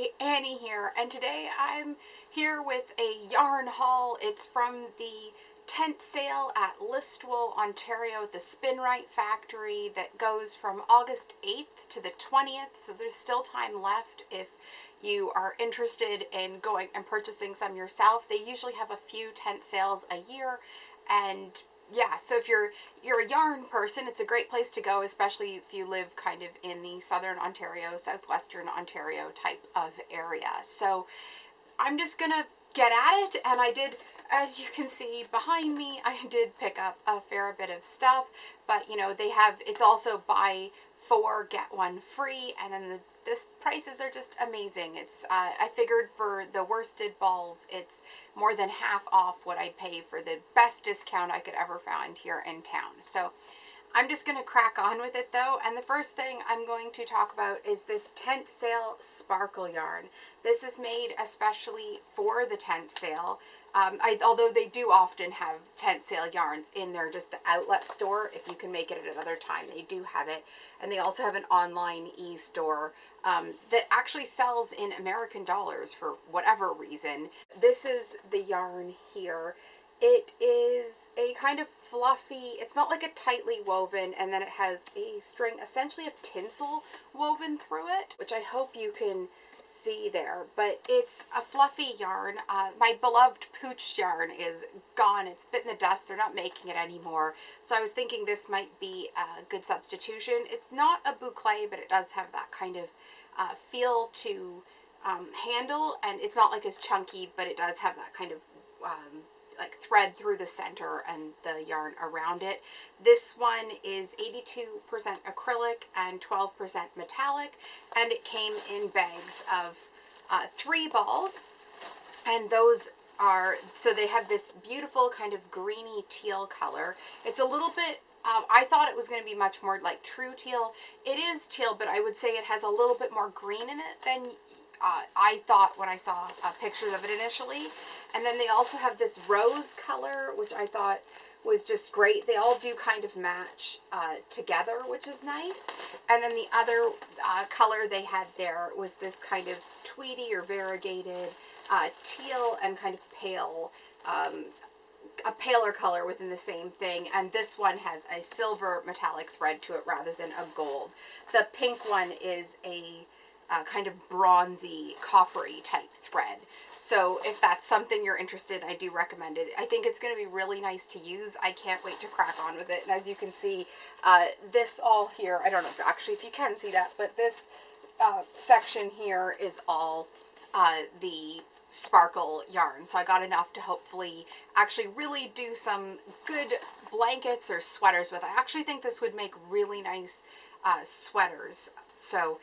Hi, Annie here, and today I'm here with a yarn haul. It's from the tent sale at Listowel Ontario at the Spinrite factory that goes from August 8th to the 20th, so there's still time left if you are interested in going and purchasing some yourself. They usually have a few tent sales a year, and yeah, so if you're a yarn person, it's a great place to go, especially if you live kind of in the southern Ontario, southwestern Ontario type of area. So I'm just gonna get at it, and I did, as you can see behind me, I did pick up a fair bit of stuff, but you know, they have, it's also buy 4 get 1 free, and then this prices are just amazing. It's I figured for the worsted balls, it's more than half off what I'd pay for the best discount I could ever find here in town. So I'm just going to crack on with it though, and the first thing I'm going to talk about is this tent sale sparkle yarn. This is made especially for the tent sale. Although they do often have tent sale yarns in their just the outlet store, if you can make it at another time, they do have it. And they also have an online e-store that actually sells in American dollars for whatever reason. This is the yarn here. It is a kind of fluffy, it's not like a tightly woven, and then it has a string essentially of tinsel woven through it, which I hope you can see there, but it's a fluffy yarn. My beloved pooch yarn is gone. It's bit in the dust. They're not making it anymore. So I was thinking this might be a good substitution. It's not a boucle, but it does have that kind of feel to handle, and it's not like as chunky, but it does have that kind of like thread through the center and the yarn around it. This one is 82% acrylic and 12% metallic, and it came in bags of 3 balls, and those are, so they have this beautiful kind of greeny teal color. It's a little bit, I thought it was going to be much more like true teal. It is teal, but I would say it has a little bit more green in it than I thought when I saw pictures of it initially. And then they also have this rose color, which I thought was just great. They all do kind of match together, which is nice. And then the other color they had there was this kind of tweedy or variegated teal and kind of pale, a paler color within the same thing. And this one has a silver metallic thread to it rather than a gold. The pink one is a kind of bronzy, coppery type thread. So if that's something you're interested in, I do recommend it. I think it's going to be really nice to use. I can't wait to crack on with it. And as you can see, this all here, I don't know actually if you can see that, but this section here is all the sparkle yarn. So I got enough to hopefully actually really do some good blankets or sweaters with. I actually think this would make really nice sweaters. So,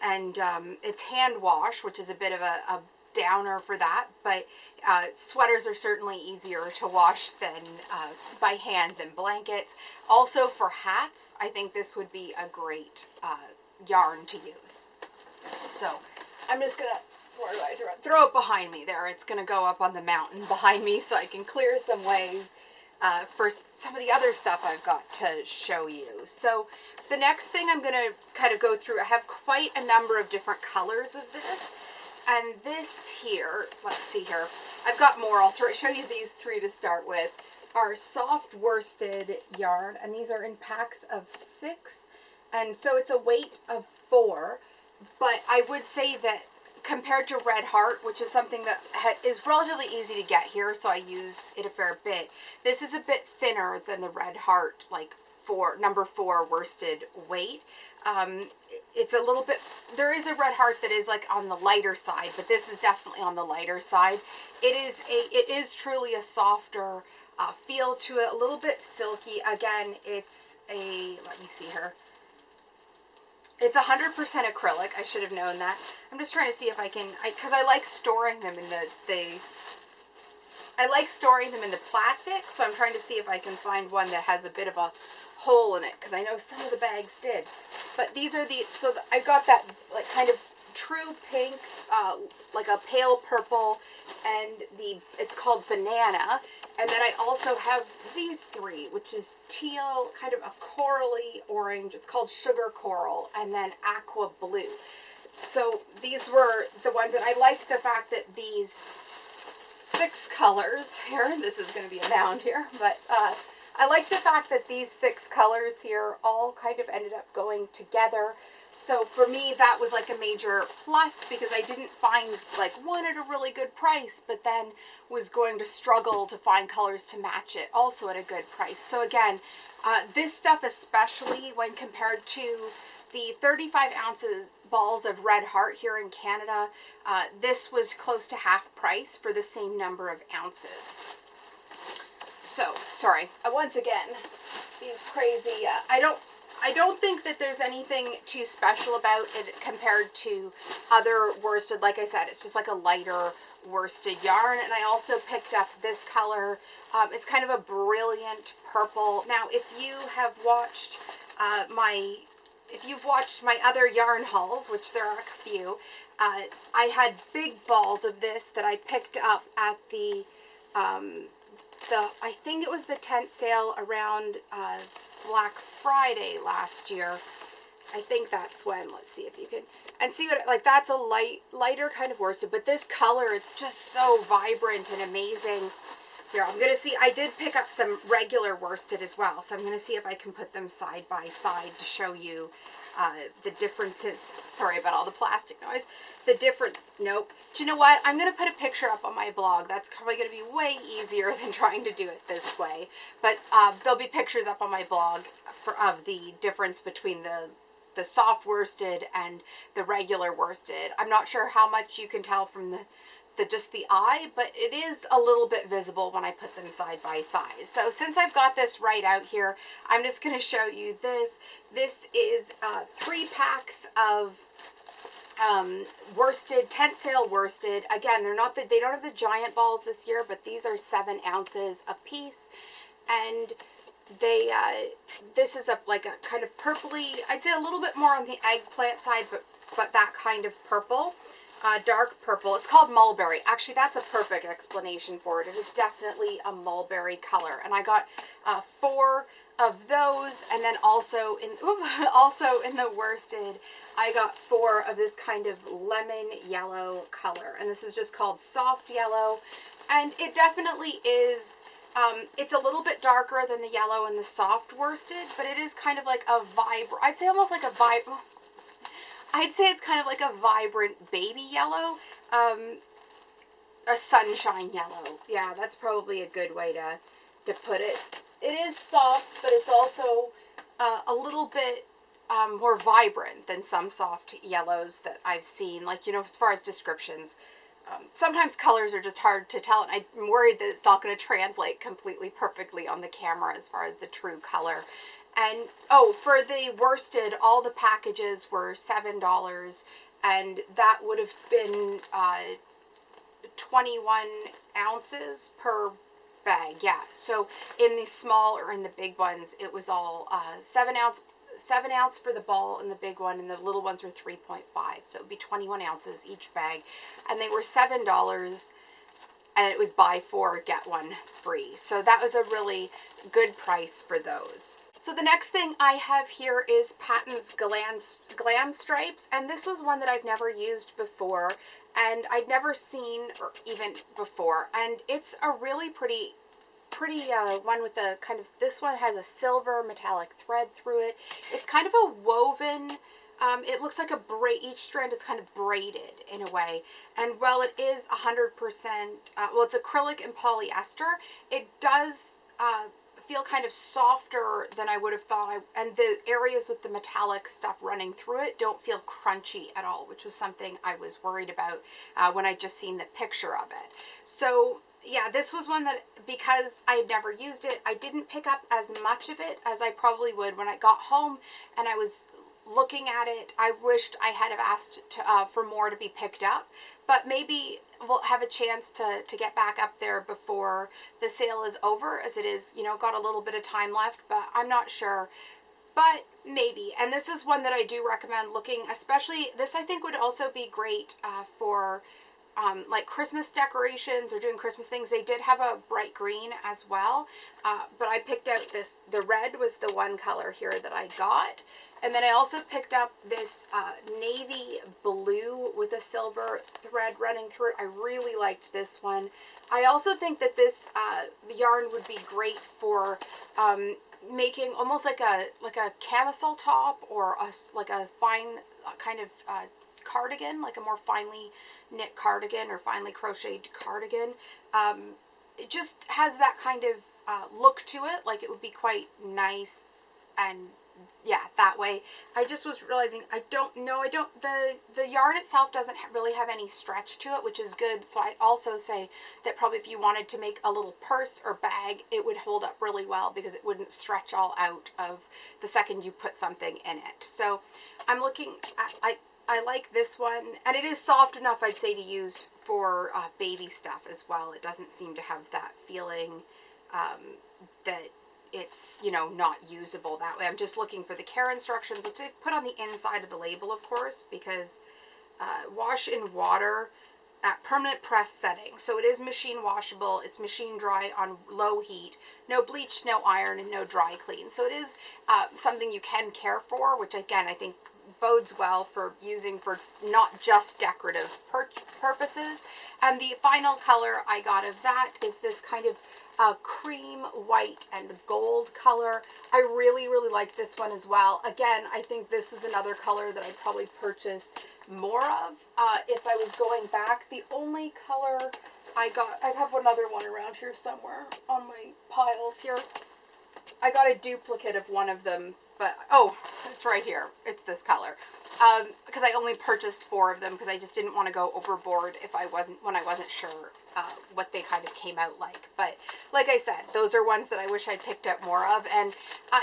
and it's hand wash, which is a bit of a downer for that, but sweaters are certainly easier to wash than by hand than blankets. Also for hats, I think this would be a great yarn to use. So I'm just gonna, where do I throw it behind me there. It's gonna go up on the mountain behind me so I can clear some ways for some of the other stuff I've got to show you. So the next thing I'm gonna kind of go through, I have quite a number of different colors of this. And this here, let's see here, I've got more. I'll show you these 3 to start with, are soft worsted yarn, and these are in packs of 6, and so it's a weight of 4, but I would say that compared to Red Heart, which is something that is relatively easy to get here, so I use it a fair bit, this is a bit thinner than the Red Heart, like number 4 worsted weight. It's a little bit, there is a Red Heart that is like on the lighter side, but this is definitely on the lighter side. It is truly a softer feel to it, a little bit silky. Again, it's a, let me see here, it's 100% acrylic. I should have known that. I'm just trying to see if I can, because I like storing them in I like storing them in the plastic, so I'm trying to see if I can find one that has a bit of a hole in it, because I know some of the bags did. But these are the, so I've got that like kind of true pink, like a pale purple, and it's called banana. And then I also have these 3, which is teal, kind of a corally orange. It's called sugar coral, and then aqua blue. So these were the ones that I liked, the fact that these 6 colors here, this is going to be a mound here, but I like the fact that these 6 colors here all kind of ended up going together. So for me, that was like a major plus, because I didn't find like one at a really good price, but then was going to struggle to find colors to match it also at a good price. So again, this stuff, especially when compared to the 35 ounces balls of Red Heart here in Canada, this was close to half price for the same number of ounces. So, sorry, once again, these crazy, I don't think that there's anything too special about it compared to other worsted. Like I said, it's just like a lighter worsted yarn. And I also picked up this color. It's kind of a brilliant purple. Now, if you've watched my other yarn hauls, which there are a few, I had big balls of this that I picked up at the I think it was the tent sale around Black Friday last year. I think that's when, let's see if you can, and see what, like, that's a lighter kind of worsted, but this color, it's just so vibrant and amazing. Here, I'm going to see, I did pick up some regular worsted as well, so I'm going to see if I can put them side by side to show you the differences. Sorry about all the plastic noise. Nope. Do you know what? I'm going to put a picture up on my blog. That's probably going to be way easier than trying to do it this way. But there'll be pictures up on my blog of the difference between the soft worsted and the regular worsted. I'm not sure how much you can tell from just the eye, but it is a little bit visible when I put them side by side. So since I've got this right out here, I'm just going to show you this. This is 3 packs of worsted, tent sale worsted. Again, they don't have the giant balls this year, but these are 7 ounces a piece, and they this is like a kind of purpley, I'd say a little bit more on the eggplant side, but that kind of purple. Dark purple. It's called mulberry. Actually, that's a perfect explanation for it. It is definitely a mulberry color. And I got 4 of those, and then also in the worsted, I got 4 of this kind of lemon yellow color. And this is just called soft yellow. And it definitely is, it's a little bit darker than the yellow and the soft worsted, but it is kind of like a vibrant, I'd say almost like a vibrant, I'd say it's kind of like a vibrant baby yellow, a sunshine yellow. Yeah, that's probably a good way to put it. It is soft, but it's also a little bit more vibrant than some soft yellows that I've seen. Like, you know, as far as descriptions, sometimes colors are just hard to tell, and I'm worried that it's not going to translate completely perfectly on the camera as far as the true color. And, oh, for the worsted, all the packages were $7, and that would have been 21 ounces per bag, yeah. So in the small or in the big ones, it was all 7 ounce for the ball in the big one, and the little ones were 3.5. So it would be 21 ounces each bag, and they were $7, and it was buy 4, get 1 free. So that was a really good price for those. So the next thing I have here is Patton's Glam Stripes, and this was one that I've never used before, and I'd never seen or even before, and it's a really pretty one with the kind of, this one has a silver metallic thread through it. It's kind of a woven, it looks like each strand is kind of braided in a way, and while it is 100%, well, it's acrylic and polyester, it does feel kind of softer than I would have thought, and the areas with the metallic stuff running through it don't feel crunchy at all, which was something I was worried about when I just seen the picture of it. So yeah, this was one that, because I had never used it, I didn't pick up as much of it as I probably would when I got home and I was looking at it. I wished I had have asked for more to be picked up, but maybe we'll have a chance to get back up there before the sale is over, as it is, you know, got a little bit of time left, but I'm not sure, but maybe. And this is one that I do recommend looking, especially, this I think would also be great for like Christmas decorations or doing Christmas things, they did have a bright green as well. But I picked out the red was the one color here that I got. And then I also picked up this navy blue with a silver thread running through it. I really liked this one. I also think that this yarn would be great for making almost like a camisole top, or like a fine kind of cardigan, like a more finely knit cardigan or finely crocheted cardigan. It just has that kind of look to it, like it would be quite nice. And yeah, that way. I just was realizing the yarn itself doesn't really have any stretch to it, which is good. So I'd also say that probably if you wanted to make a little purse or bag, it would hold up really well because it wouldn't stretch all out of the second you put something in it. So I'm looking at, I like this one, and it is soft enough, I'd say, to use for baby stuff as well. It doesn't seem to have that feeling that it's, you know, not usable that way. I'm just looking for the care instructions, which they put on the inside of the label, of course, because wash in water at permanent press setting. So it is machine washable. It's machine dry on low heat. No bleach, no iron, and no dry clean. So it is something you can care for, which again, I think bodes well for using for not just decorative purposes. And the final color I got of that is this kind of cream, white, and gold color. I really, really like this one as well. Again, I think this is another color that I'd probably purchase more of if I was going back. The only color I got, I have another one around here somewhere on my piles here. I got a duplicate of one of them, but oh, it's right here. It's this color. Because I only purchased 4 of them because I just didn't want to go overboard when I wasn't sure what they kind of came out like. But like I said, those are ones that I wish I'd picked up more of. And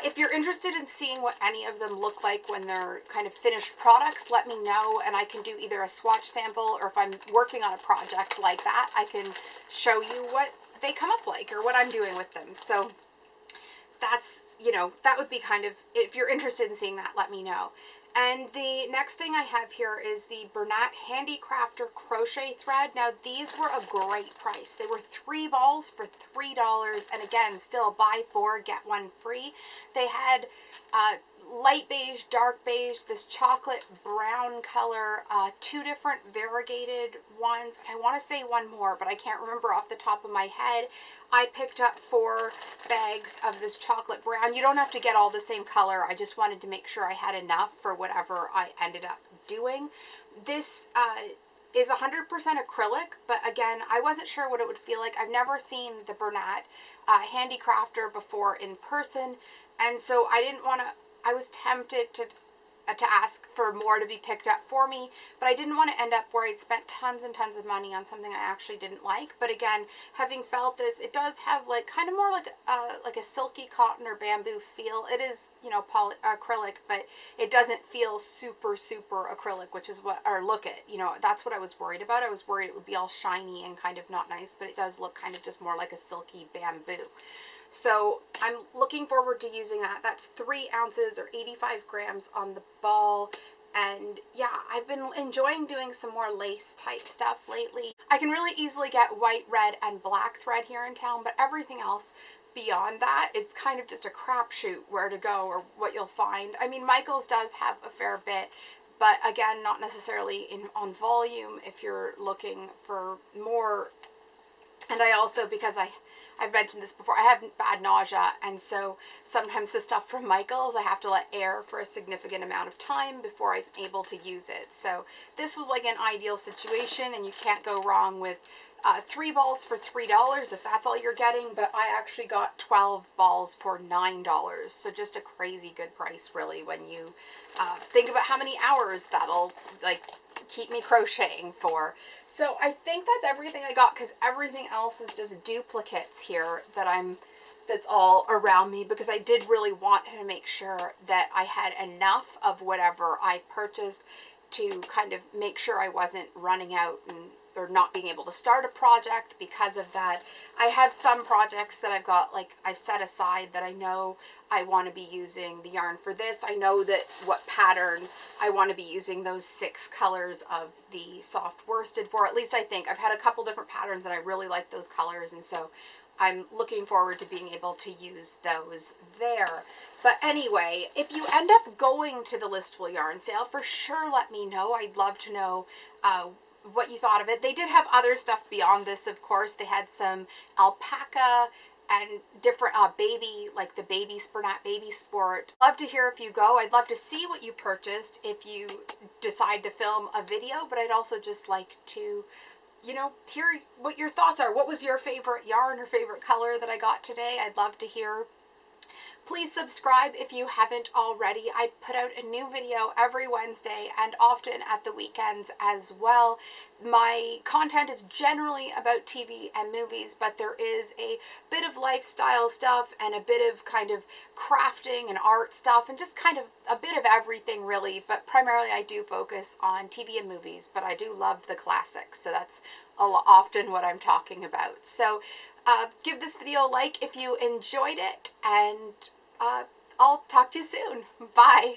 if you're interested in seeing what any of them look like when they're kind of finished products, let me know, and I can do either a swatch sample, or if I'm working on a project like that, I can show you what they come up like or what I'm doing with them. So that's, you know, that would be kind of, if you're interested in seeing that, let me know. And the next thing I have here is the Bernat Handicrafter crochet thread. Now these were a great price. They were 3 balls for $3, and again, still buy 4 get 1 free. They had light beige, dark beige, this chocolate brown color, 2 different variegated ones. I want to say one more, but I can't remember off the top of my head. I picked up 4 bags of this chocolate brown. You don't have to get all the same color. I just wanted to make sure I had enough for whatever I ended up doing. This is 100% acrylic, but again, I wasn't sure what it would feel like. I've never seen the Bernat Handicrafter before in person, and so I didn't want to, I was tempted to ask for more to be picked up for me, but I didn't want to end up where I'd spent tons and tons of money on something I actually didn't like. But again, having felt this, it does have like kind of more like a silky cotton or bamboo feel. It is, you know, acrylic, but it doesn't feel super, super acrylic, which is what, or look at, you know, that's what I was worried about. I was worried it would be all shiny and kind of not nice, but it does look kind of just more like a silky bamboo. So I'm looking forward to using that. That's 3 ounces or 85 grams on the ball. And yeah, I've been enjoying doing some more lace type stuff lately. I can really easily get white, red, and black thread here in town, but everything else beyond that, it's kind of just a crapshoot where to go or what you'll find. I mean, Michael's does have a fair bit, but again, not necessarily on volume if you're looking for more. And I also, because I've mentioned this before, I have bad nausea, and so sometimes the stuff from Michael's I have to let air for a significant amount of time before I'm able to use it. So this was like an ideal situation, and you can't go wrong with 3 balls for $3 if that's all you're getting, but I actually got 12 balls for $9. So just a crazy good price, really, when you think about how many hours that'll like keep me crocheting for. So I think that's everything I got, because everything else is just duplicates here that's all around me, because I did really want to make sure that I had enough of whatever I purchased to kind of make sure I wasn't running out and or not being able to start a project because of that. I have some projects that I've got, like, I've set aside that I know I want to be using the yarn for this. I know that what pattern I want to be using those 6 colors of the soft worsted for. At least I think. I've had a couple different patterns and I really like those colors, and so I'm looking forward to being able to use those there. But anyway, if you end up going to the Listowel yarn sale, for sure let me know. I'd love to know what you thought of it. They did have other stuff beyond this, of course. They had some alpaca and different baby, like the baby Spinrite baby sport. Love to hear if you go. I'd love to see what you purchased if you decide to film a video, but I'd also just like to, you know, hear what your thoughts are. What was your favorite yarn or favorite color that I got today? I'd love to hear. Please subscribe if you haven't already. I put out a new video every Wednesday and often at the weekends as well. My content is generally about TV and movies, but there is a bit of lifestyle stuff and a bit of kind of crafting and art stuff and just kind of a bit of everything really, but primarily I do focus on TV and movies, but I do love the classics, so that's often what I'm talking about. So give this video a like if you enjoyed it, and I'll talk to you soon. Bye.